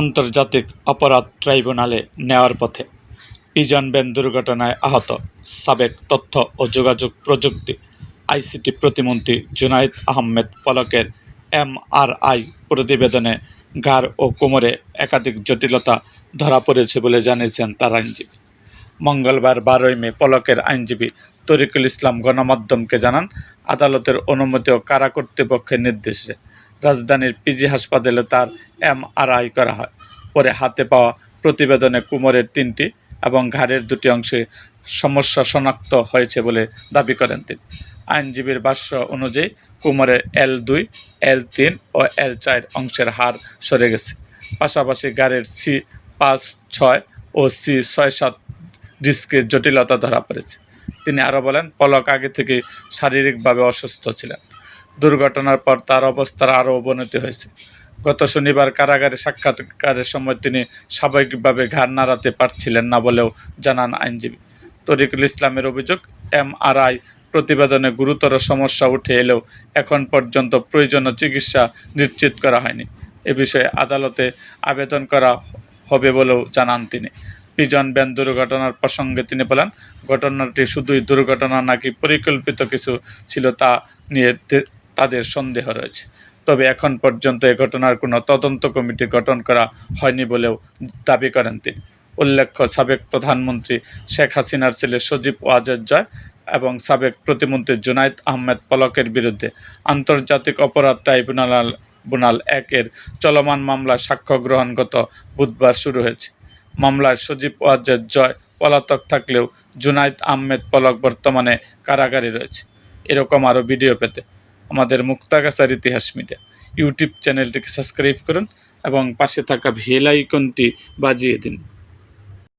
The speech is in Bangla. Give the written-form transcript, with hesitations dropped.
আন্তর্জাতিক অপরাধ ট্রাইব্যুনালে নেওয়ার পথে পিজন ভ্যান দুর্ঘটনায় আহত সাবেক তথ্য ও যোগাযোগ প্রযুক্তি আইসিটি প্রতিমন্ত্রী জুনায়েদ আহমেদ পলকের এমআরআই প্রতিবেদনে ঘাড় ও কোমরে একাধিক জটিলতা ধরা পড়েছে বলে জানিয়েছেন তার আইনজীবী। মঙ্গলবার 12 মে পলকের আইনজীবী তরিকুল ইসলাম গণমাধ্যমকে জানান, আদালতের অনুমতি ও কারা কর্তৃপক্ষের নির্দেশে রাজধানীর পিজি হাসপাতালে তার এমআরআই করা হয়। পরে হাতে পাওয়া প্রতিবেদনে কোমরের 3টি এবং ঘাড়ের 2টি অংশে সমস্যা শনাক্ত হয়েছে বলে দাবি করেন তিনি। আইনজীবীর ভাষ্য অনুযায়ী কোমরের L2, L3 ও L4 অংশের হাড় সরে গেছে। পাশাপাশি ঘাড়ের C5, 6 ও C6-7 ডিস্কের জটিলতা ধরা পড়েছে। তিনি আরও বলেন, পলক আগে থেকে শারীরিকভাবে অসুস্থ ছিলেন। দুর্ঘটনার পর তার অবস্থার আরও অবনতি হয়েছে। গত শনিবার কারাগারে সাক্ষাৎকারের সময় তিনি স্বাভাবিকভাবে ঘাড় নাড়াতে পারছিলেন না বলেও জানান আইনজীবী। তরিকুল ইসলামের অভিযোগ, এমআরআই প্রতিবেদনে গুরুতর সমস্যা উঠে এলেও এখন পর্যন্ত প্রয়োজনীয় চিকিৎসা নিশ্চিত করা হয়নি। এ বিষয়ে আদালতে আবেদন করা হবে বলেও জানান তিনি। পিজন ভ্যান দুর্ঘটনার প্রসঙ্গে তিনি বলেন, ঘটনাটি শুধুই দুর্ঘটনা নাকি পরিকল্পিত কিছু ছিল তা নিয়ে তাদের সন্দেহ রয়েছে। তবে এখন পর্যন্ত এ ঘটনার কোনো তদন্ত কমিটি গঠন করা হয়নি বলেও দাবি করেন তিনি। উল্লেখ্য, সাবেক প্রধানমন্ত্রী শেখ হাসিনার ছেলে সজীব ওয়াজেদ জয় এবং সাবেক প্রতিমন্ত্রী জুনায়েদ আহমেদ পলকের বিরুদ্ধে আন্তর্জাতিক অপরাধ ট্রাইব্যুনাল 1-এর চলমান মামলায় সাক্ষ্য গ্রহণ গত বুধবার শুরু হয়েছে। মামলায় সজীব ওয়াজেদ জয় পলাতক থাকলেও জুনায়েদ আহমেদ পলক বর্তমানে কারাগারে রয়েছে। এরকম আরও ভিডিও পেতে আমাদের মুক্তাগাছার ইতিহাস মিডিয়া ইউটিউব চ্যানেলটিকে সাবস্ক্রাইব করুন এবং পাশে থাকা বেল আইকনটি বাজিয়ে দিন।